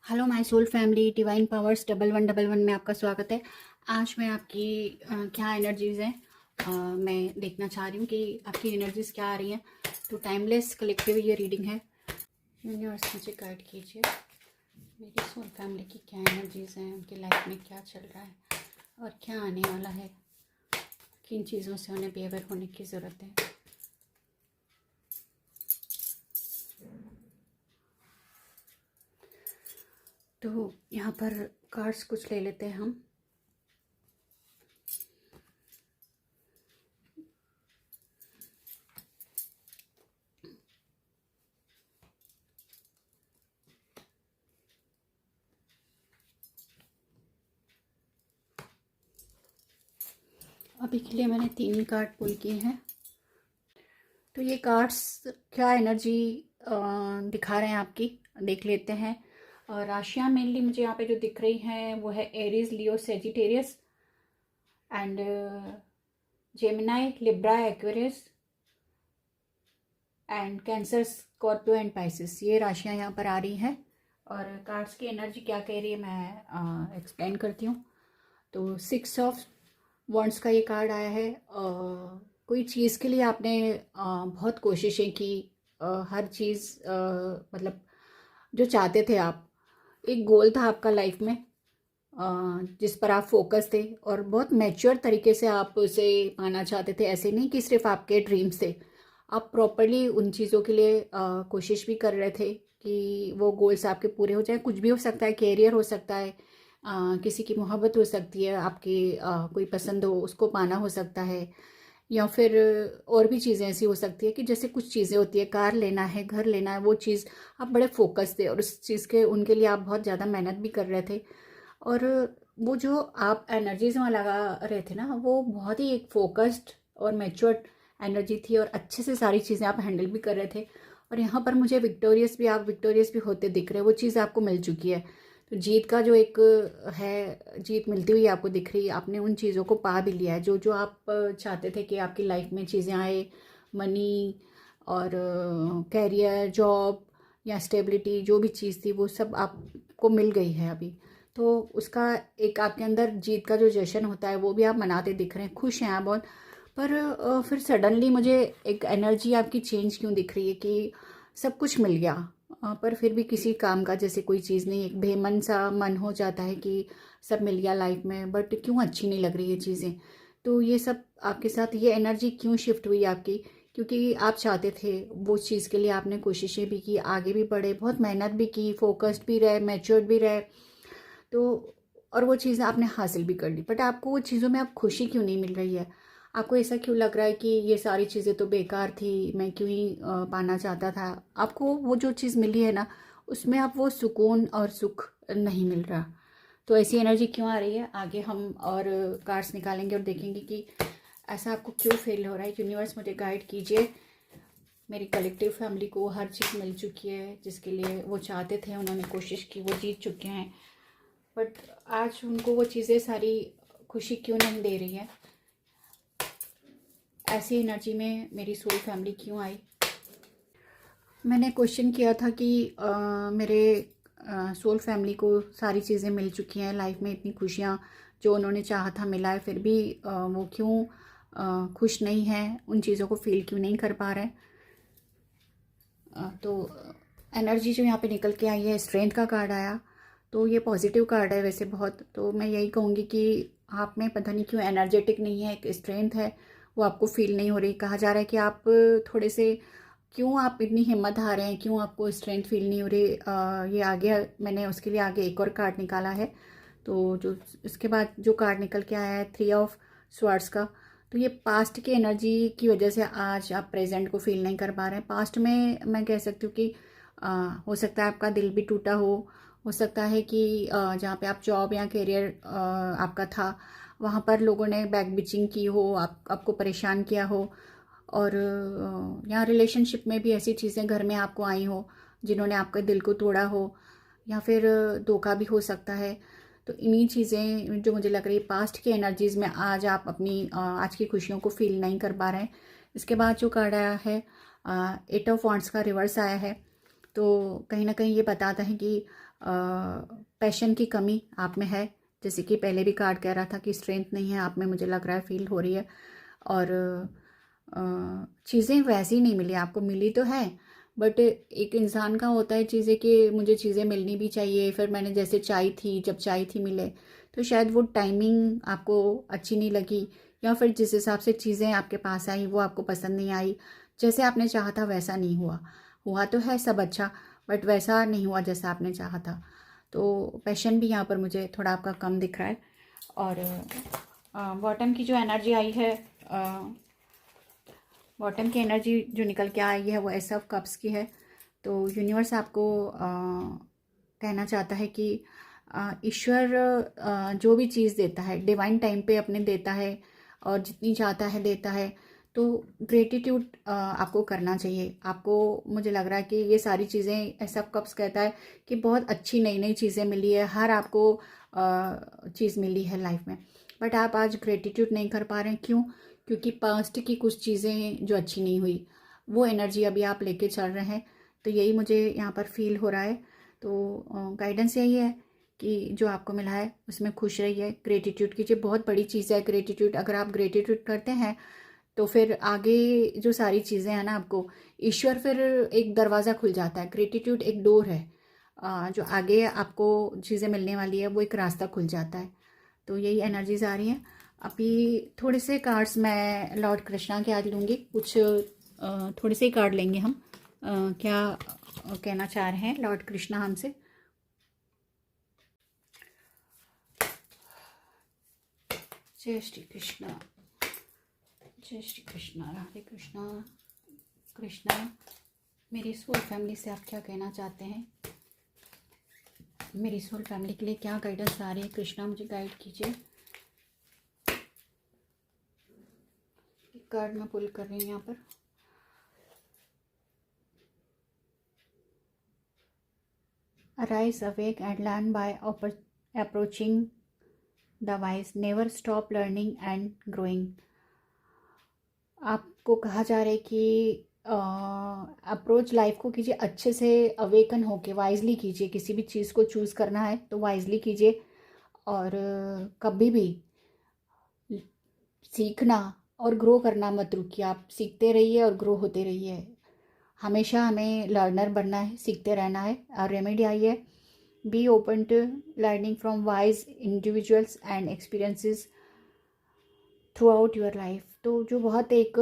Hello my soul family, divine powers 1111 में आपका स्वागत है। आज मैं आपकी क्या एनर्जीज़ हैं मैं देखना चाह रही हूँ कि आपकी एनर्जीज़ क्या आ रही हैं। तो टाइमलेस कलेक्टिव ये रीडिंग है। यूनिवर्स मुझे गाइड कीजिए, मेरी सोल फैमिली की क्या एनर्जीज़ हैं, उनकी लाइफ में क्या चल रहा है और क्या आने वाला है, किन चीज़ों से उन्हें बेअवेयर होने की ज़रूरत है। तो यहाँ पर कार्ड्स कुछ ले लेते हैं हम। अभी के लिए मैंने 3 कार्ड पुल किए हैं। तो ये कार्ड्स क्या एनर्जी दिखा रहे हैं आपकी, देख लेते हैं। और राशियाँ मेनली मुझे यहाँ पे जो दिख रही हैं वो है Aries, Leo, Sagittarius and Gemini, Libra, Aquarius and cancer, Scorpio and Pisces. ये राशियाँ यहाँ पर आ रही हैं। और कार्ड्स की एनर्जी क्या कह रही है मैं एक्सप्लेन करती हूँ। तो 6 ऑफ वॉन्ड्स का ये कार्ड आया है। कोई चीज़ के लिए आपने बहुत कोशिशें की, हर चीज़ मतलब जो चाहते थे आप, एक गोल था आपका लाइफ में जिस पर आप फोकस थे और बहुत मैच्योर तरीके से आप उसे पाना चाहते थे। ऐसे नहीं कि सिर्फ आपके ड्रीम्स थे, आप प्रॉपरली उन चीज़ों के लिए कोशिश भी कर रहे थे कि वो गोल्स आपके पूरे हो जाए। कुछ भी हो सकता है, कैरियर हो सकता है, किसी की मोहब्बत हो सकती है, आपकी कोई पसंद हो उसको पाना हो सकता है, या फिर और भी चीज़ें ऐसी हो सकती है कि जैसे कुछ चीज़ें होती है, कार लेना है, घर लेना है, वो चीज़ आप बड़े फोकस थे और उस चीज़ के उनके लिए आप बहुत ज़्यादा मेहनत भी कर रहे थे। और वो जो आप एनर्जीज वहाँ लगा रहे थे ना, वो बहुत ही एक फोकस्ड और मैच्योर्ड एनर्जी थी और अच्छे से सारी चीज़ें आप हैंडल भी कर रहे थे। और यहाँ पर मुझे विक्टोरियस भी, आप विक्टोरियस भी होते दिख रहे हैं, वो चीज़ आपको मिल चुकी है। तो जीत का जो एक है, जीत मिलती हुई आपको दिख रही है। आपने उन चीज़ों को पा भी लिया है जो जो आप चाहते थे कि आपकी लाइफ में चीज़ें आए, मनी और कैरियर, जॉब या स्टेबिलिटी, जो भी चीज़ थी वो सब आपको मिल गई है अभी। तो उसका एक आपके अंदर जीत का जो जश्न होता है वो भी आप मनाते दिख रहे हैं, खुश हैं आप बहुत। पर फिर सडनली मुझे एक एनर्जी आपकी चेंज क्यों दिख रही है कि सब कुछ मिल गया, पर फिर भी किसी काम का जैसे कोई चीज़ नहीं, एक बेमन सा मन हो जाता है कि सब मिल गया लाइफ में बट क्यों अच्छी नहीं लग रही ये चीज़ें। तो ये सब आपके साथ ये एनर्जी क्यों शिफ्ट हुई आपकी, क्योंकि आप चाहते थे वो चीज़ के लिए, आपने कोशिशें भी की, आगे भी बढ़े, बहुत मेहनत भी की, फोकस्ड भी रहे, मैच्योर्ड भी रहे। तो और वो चीज़ें आपने हासिल भी कर ली, बट आपको वो चीज़ों में अब खुशी क्यों नहीं मिल रही है। आपको ऐसा क्यों लग रहा है कि ये सारी चीज़ें तो बेकार थी, मैं क्यों ही पाना चाहता था। आपको वो जो चीज़ मिली है ना, उसमें आप वो सुकून और सुख नहीं मिल रहा। तो ऐसी एनर्जी क्यों आ रही है, आगे हम और कार्ड्स निकालेंगे और देखेंगे कि ऐसा आपको क्यों फील हो रहा है। यूनिवर्स मुझे गाइड कीजिए, मेरी कलेक्टिव फैमिली को हर चीज़ मिल चुकी है जिसके लिए वो चाहते थे, उन्होंने कोशिश की, वो जीत चुके हैं, बट आज उनको वो चीज़ें सारी खुशी क्यों नहीं दे रही है। ऐसी एनर्जी में मेरी सोल फैमिली क्यों आई। मैंने क्वेश्चन किया था कि मेरे सोल फैमिली को सारी चीज़ें मिल चुकी हैं, लाइफ में इतनी खुशियाँ जो उन्होंने चाहा था मिला है, फिर भी वो क्यों खुश नहीं हैं, उन चीज़ों को फील क्यों नहीं कर पा रहे। तो एनर्जी जो यहाँ पे निकल के आई है, स्ट्रेंथ का कार्ड आया, तो ये पॉजिटिव कार्ड है वैसे बहुत। तो मैं यही कहूँगी कि आप में पता नहीं क्यों एनर्जेटिक नहीं है, एक स्ट्रेंथ है वो आपको फील नहीं हो रही। कहा जा रहा है कि आप थोड़े से, क्यों आप इतनी हिम्मत हारे हैं, क्यों आपको स्ट्रेंथ फील नहीं हो रही। ये आगे मैंने उसके लिए आगे एक और कार्ड निकाला है। तो जो इसके बाद जो कार्ड निकल के आया है 3 ऑफ स्वॉर्ड्स का, तो ये पास्ट की एनर्जी की वजह से आज आप प्रेजेंट को फील नहीं कर पा रहे हैं। पास्ट में मैं कह सकती हूँ कि हो सकता है आपका दिल भी टूटा हो सकता है कि जहाँ पे आप जॉब या करियर आपका था वहाँ पर लोगों ने बैक बिचिंग की हो, आपको परेशान किया हो। और यहाँ रिलेशनशिप में भी ऐसी चीज़ें घर में आपको आई हो जिन्होंने आपके दिल को तोड़ा हो, या फिर धोखा भी हो सकता है। तो इन्हीं चीज़ें जो मुझे लग रही है पास्ट की एनर्जीज़ में आज आप अपनी आज की खुशियों को फील नहीं कर पा रहे हैं। इसके बाद जो कार्ड आया है 8 ऑफ वॉन्ड्स का रिवर्स आया है, तो कहीं ना कहीं ये बताता है कि पैशन की कमी आप में है, जैसे कि पहले भी कार्ड कह रहा था कि स्ट्रेंथ नहीं है आप में, मुझे लग रहा है, फील हो रही है। और चीज़ें वैसी नहीं मिली आपको, मिली तो है बट एक इंसान का होता है चीज़ें कि मुझे चीज़ें मिलनी भी चाहिए। फिर मैंने जैसे चाही थी, जब चाही थी मिले, तो शायद वो टाइमिंग आपको अच्छी नहीं लगी, या फिर जिस हिसाब से चीज़ें आपके पास आई वो आपको पसंद नहीं आई, जैसे आपने चाहा था वैसा नहीं हुआ। हुआ तो है सब अच्छा, बट वैसा नहीं हुआ जैसा आपने चाहा था। तो पैशन भी यहाँ पर मुझे थोड़ा आपका कम दिख रहा है। और बॉटम की जो एनर्जी आई है, बॉटम की एनर्जी जो निकल के आई है वो एस ऑफ कप्स की है। तो यूनिवर्स आपको कहना चाहता है कि ईश्वर जो भी चीज़ देता है डिवाइन टाइम पे अपने देता है, और जितनी चाहता है देता है। तो ग्रेटिट्यूड आपको करना चाहिए। आपको, मुझे लग रहा है कि ये सारी चीज़ें, ऐसा कप्स कहता है कि बहुत अच्छी नई नई चीज़ें मिली है, हर आपको चीज़ मिली है लाइफ में, बट आप आज ग्रेटिट्यूड नहीं कर पा रहे हैं। क्यों? क्योंकि पास्ट की कुछ चीज़ें जो अच्छी नहीं हुई, वो एनर्जी अभी आप लेके चल रहे हैं। तो यही मुझे यहाँ पर फील हो रहा है। तो गाइडेंस यही है कि जो आपको मिला है उसमें खुश रहिए, ग्रेटिट्यूड कीजिए। बहुत बड़ी चीज़ है ग्रेटिट्यूड। अगर आप ग्रेटिट्यूड करते हैं तो फिर आगे जो सारी चीज़ें हैं ना, आपको ईश्वर फिर एक दरवाज़ा खुल जाता है। ग्रेटिट्यूड एक डोर है, जो आगे आपको चीज़ें मिलने वाली है वो एक रास्ता खुल जाता है। तो यही एनर्जीज आ रही हैं। अभी थोड़े से कार्ड्स मैं लॉर्ड कृष्णा के आज लूँगी, कुछ थोड़े से ही कार्ड लेंगे हम। क्या कहना चाह रहे हैं लॉर्ड कृष्णा हमसे? जय श्री कृष्णा, जय श्री कृष्णा, राधे कृष्णा। कृष्णा, मेरी सोल फैमिली से आप क्या कहना चाहते हैं? मेरी सोल फैमिली के लिए क्या गाइडेंस आ रही है? कृष्णा मुझे गाइड कीजिए। एक कार्ड मैं पुल कर रही हूँ यहाँ पर। Arise, awake and learn by approaching the wise. Never stop learning and growing. आपको कहा जा रहा है कि अप्रोच लाइफ को कीजिए अच्छे से, अवेकन होके वाइजली कीजिए। किसी भी चीज़ को चूज़ करना है तो वाइजली कीजिए, और कभी भी सीखना और ग्रो करना मत रुकिए। आप सीखते रहिए और ग्रो होते रहिए। हमेशा हमें लर्नर बनना है, सीखते रहना है। और रेमेडी आई है, be open to learning from wise individuals and experiences throughout your life. तो जो बहुत एक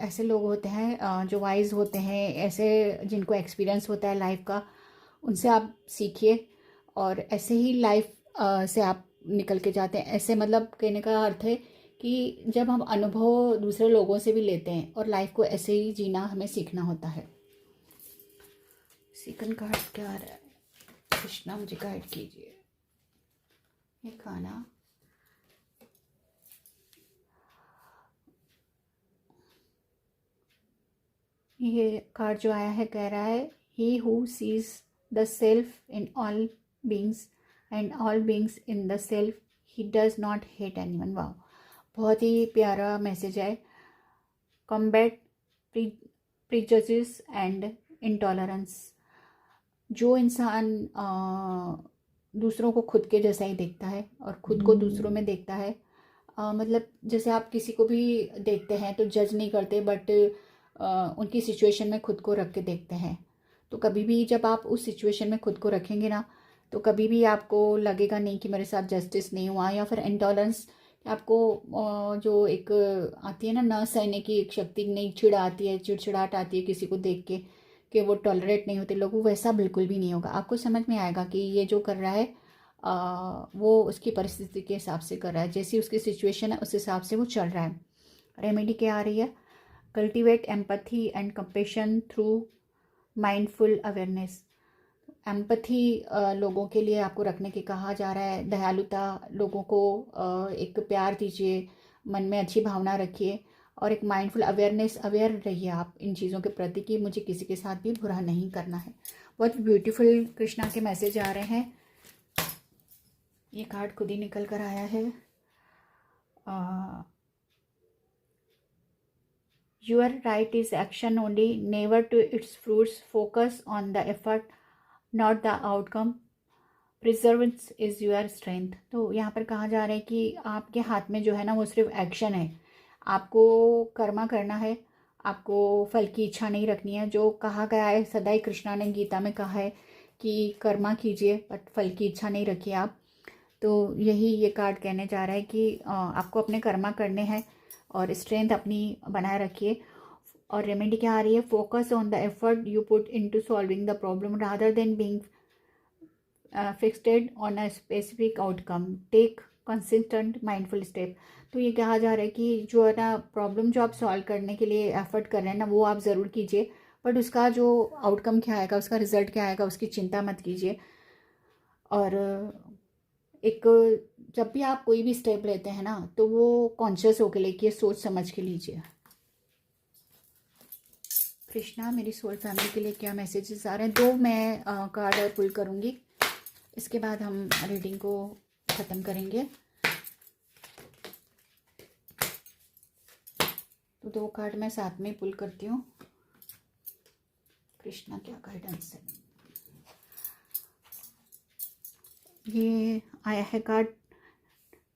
ऐसे लोग होते हैं जो वाइज होते हैं, ऐसे जिनको एक्सपीरियंस होता है लाइफ का, उनसे आप सीखिए, और ऐसे ही लाइफ से आप निकल के जाते हैं। ऐसे मतलब कहने का अर्थ है कि जब हम अनुभव दूसरे लोगों से भी लेते हैं, और लाइफ को ऐसे ही जीना हमें सीखना होता है। सेकंड कार्ड क्या आ रहा है? कृष्णा मुझे गाइड कीजिए। ये खाना, ये कार्ड जो आया है कह रहा है, he who sees the self in all beings and all beings in the self, he does not hate anyone. Wow, बहुत ही प्यारा मैसेज है। Combat prejudices and intolerance. जो इंसान दूसरों को खुद के जैसा ही देखता है और खुद को दूसरों में देखता है, मतलब जैसे आप किसी को भी देखते हैं तो जज नहीं करते, बट उनकी सिचुएशन में खुद को रख के देखते हैं। तो कभी भी जब आप उस सिचुएशन में खुद को रखेंगे ना, तो कभी भी आपको लगेगा नहीं कि मेरे साथ जस्टिस नहीं हुआ। या फिर इंटॉलरेंस, आपको जो एक आती है ना सहने की एक शक्ति, नहीं चिढ़ आती है, चिड़चिड़ाहट आती है किसी को देख के, कि वो टॉलरेट नहीं होते लोग, वैसा बिल्कुल भी नहीं होगा। आपको समझ में आएगा कि ये जो कर रहा है वो उसकी परिस्थिति के हिसाब से कर रहा है, जैसी उसकी सिचुएशन है उस हिसाब से वो चल रहा है। रेमेडी क्या आ रही है? Cultivate empathy and compassion through mindful awareness. Empathy लोगों के लिए आपको रखने के कहा जा रहा है। दयालुता, लोगों को एक प्यार दीजिए, मन में अच्छी भावना रखिए, और एक माइंडफुल अवेयरनेस, अवेयर रहिए आप इन चीज़ों के प्रति कि मुझे किसी के साथ भी बुरा नहीं करना है। बहुत ब्यूटीफुल कृष्णा के मैसेज आ रहे हैं। ये कार्ड खुद ही निकल कर आया है। Your right is action only, never to its fruits, focus on the effort not the outcome, perseverance is your strength. तो यहाँ पर कहा जा रहा है कि आपके हाथ में जो है ना वो सिर्फ एक्शन है, आपको कर्मा करना है, आपको फल की इच्छा नहीं रखनी है। जो कहा गया है, सदाई कृष्णा ने गीता में कहा है कि कर्मा कीजिए बट फल की इच्छा नहीं रखिए आप। तो यही ये कार्ड कहने जा रहा है कि आपको अपने कर्मा करने हैं और स्ट्रेंथ अपनी बनाए रखिए। और रेमेडी क्या आ रही है, focus on the effort you put into solving the problem rather than being fixed on a specific outcome, take consistent mindful step. तो ये कहा जा रहा है कि जो है ना प्रॉब्लम जो आप सॉल्व करने के लिए एफर्ट कर रहे हैं ना वो आप ज़रूर कीजिए, बट उसका जो आउटकम क्या आएगा, उसका रिजल्ट क्या आएगा, उसकी चिंता मत कीजिए। और एक जब भी आप कोई भी स्टेप लेते हैं ना तो वो कॉन्शियस होकर लेके सोच समझ के लीजिए। कृष्णा, मेरी सोल फैमिली के लिए क्या मैसेजेस आ रहे हैं? दो मैं कार्ड और पुल करूँगी, इसके बाद हम रीडिंग को ख़त्म करेंगे। तो दो कार्ड मैं साथ में पुल करती हूँ। कृष्णा क्या गाइडेंस है? ये आया है card,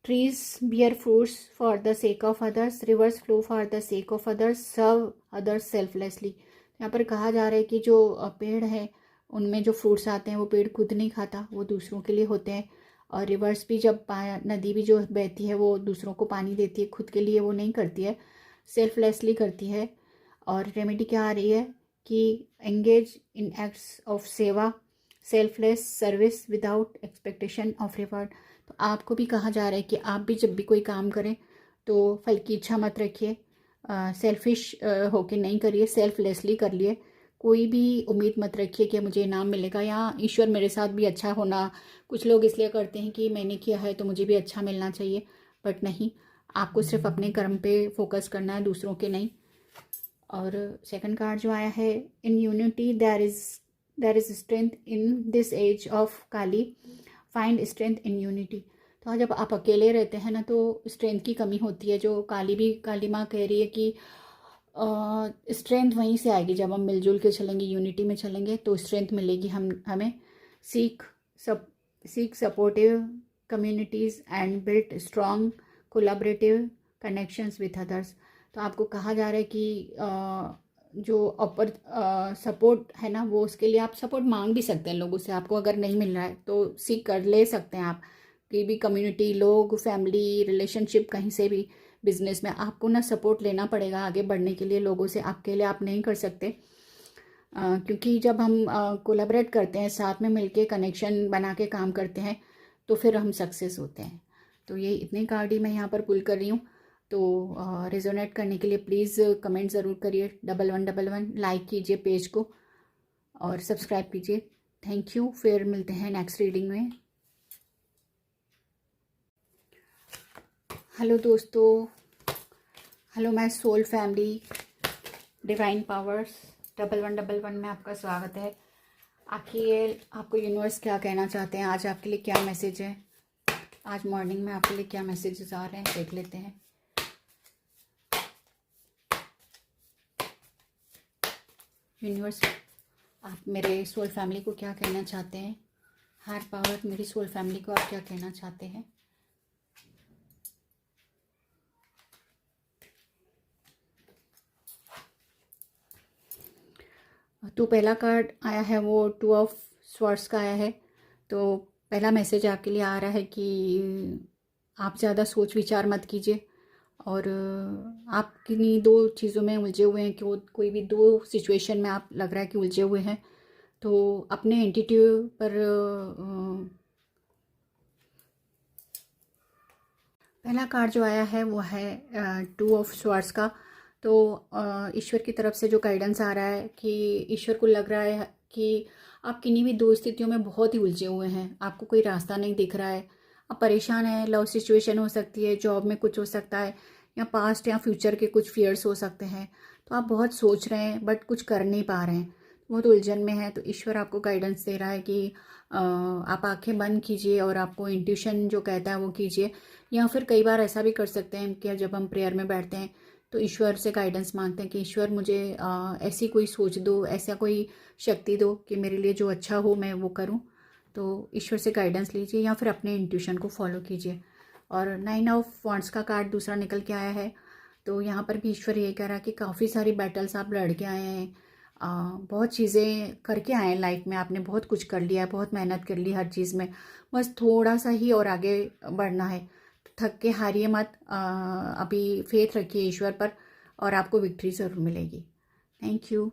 trees bear fruits for the sake of others, rivers flow for the sake of others, serve others selflessly. यहाँ पर कहा जा रहा है कि जो पेड़ है उनमें जो फ्रूट्स आते हैं वो पेड़ खुद नहीं खाता, वो दूसरों के लिए होते हैं। और रिवर्स भी जब नदी भी जो बहती है वो दूसरों को पानी देती है, खुद के लिए वो नहीं करती है, सेल्फलेसली करती है। और रेमेडी क्या आ रही है कि एंगेज इन एक्ट्स ऑफ सेवा, selfless service without expectation of reward. तो आपको भी कहा जा रहा है कि आप भी जब भी कोई काम करें तो फल की इच्छा मत रखिए, सेल्फिश होके नहीं करिए, सेल्फलेसली कर लिए। कोई भी उम्मीद मत रखिए कि मुझे इनाम मिलेगा या ईश्वर मेरे साथ भी अच्छा होना। कुछ लोग इसलिए करते हैं कि मैंने किया है तो मुझे भी अच्छा मिलना चाहिए, बट नहीं, आपको सिर्फ अपने कर्म पे फोकस करना है, दूसरों के नहीं। और सेकंड कार्ड जो आया है, in unity there is strength in this age of Kali, find strength in unity. तो जब आप अकेले रहते हैं ना तो स्ट्रेंथ की कमी होती है। जो काली माँ कह रही है कि स्ट्रेंथ वहीं से आएगी जब हम मिलजुल के चलेंगे, यूनिटी में चलेंगे तो स्ट्रेंथ मिलेगी हमें। Seek supportive communities and build strong collaborative connections with others. तो आपको कहा जा रहा है कि जो अपर सपोर्ट है ना वो, उसके लिए आप सपोर्ट मांग भी सकते हैं लोगों से। आपको अगर नहीं मिल रहा है तो सीख कर ले सकते हैं आप, कि भी कम्युनिटी, लोग, फैमिली, रिलेशनशिप, कहीं से भी, बिजनेस में आपको ना सपोर्ट लेना पड़ेगा आगे बढ़ने के लिए लोगों से। अकेले आप नहीं कर सकते, क्योंकि जब हम कोलैबोरेट करते हैं, साथ में मिलके कनेक्शन बना के काम करते हैं तो फिर हम सक्सेस होते हैं। तो ये इतने कार्ड ही मैं यहाँ पर पुल कर रही हूँ। तो रेजोनेट करने के लिए प्लीज़ कमेंट ज़रूर करिए, 1111, लाइक कीजिए पेज को और सब्सक्राइब कीजिए। थैंक यू, फिर मिलते हैं नेक्स्ट रीडिंग में। हेलो दोस्तों, hello my soul family, divine powers 1111 में आपका स्वागत है। आखिर आपको यूनिवर्स क्या कहना चाहते हैं, आज आपके लिए क्या मैसेज है, आज मॉर्निंग में आपके लिए क्या मैसेजेस आ रहे हैं, देख लेते हैं। यूनिवर्स, आप मेरे सोल फैमिली को क्या कहना चाहते हैं? हायर पावर, मेरी सोल फैमिली को आप क्या कहना चाहते हैं? तो पहला कार्ड आया है वो 2 ऑफ स्वॉर्ड्स का आया है। तो पहला मैसेज आपके लिए आ रहा है कि आप ज़्यादा सोच विचार मत कीजिए, और आप किन्हीं दो चीज़ों में उलझे हुए हैं, कि कोई भी दो सिचुएशन में आप लग रहा है कि उलझे हुए हैं। तो अपने एटीट्यूड पर पहला कार्ड जो आया है वो है 2 ऑफ स्वॉर्ड्स का। तो ईश्वर की तरफ से जो गाइडेंस आ रहा है कि ईश्वर को लग रहा है कि आप किन्हीं भी दो स्थितियों में बहुत ही उलझे हुए हैं, आपको कोई रास्ता नहीं दिख रहा है, आप परेशान हैं। लव सिचुएशन हो सकती है, जॉब में कुछ हो सकता है, या पास्ट या फ्यूचर के कुछ फियर्स हो सकते हैं। तो आप बहुत सोच रहे हैं बट कुछ कर नहीं पा रहे हैं, बहुत उलझन में है। तो ईश्वर आपको गाइडेंस दे रहा है कि आप आंखें बंद कीजिए और आपको इंट्यूशन जो कहता है वो कीजिए। या फिर कई बार ऐसा भी कर सकते हैं कि जब हम प्रेयर में बैठते हैं तो ईश्वर से गाइडेंस मांगते हैं कि ईश्वर मुझे ऐसी कोई सोच दो, ऐसा कोई शक्ति दो कि मेरे लिए जो अच्छा हो मैं वो करूं। तो ईश्वर से गाइडेंस लीजिए या फिर अपने इंट्यूशन को फॉलो कीजिए। और 9 ऑफ वॉन्ड्स का कार्ड दूसरा निकल के आया है। तो यहाँ पर भी ईश्वर ये कह रहा है कि काफ़ी सारी बैटल्स आप लड़ के आए हैं, बहुत चीज़ें करके आए हैं लाइफ में, आपने बहुत कुछ कर लिया है, बहुत मेहनत कर ली हर चीज़ में, बस थोड़ा सा ही और आगे बढ़ना है। थक के हारिए मत, अभी फेथ रखिए ईश्वर पर और आपको विक्ट्री ज़रूर मिलेगी। Thank you.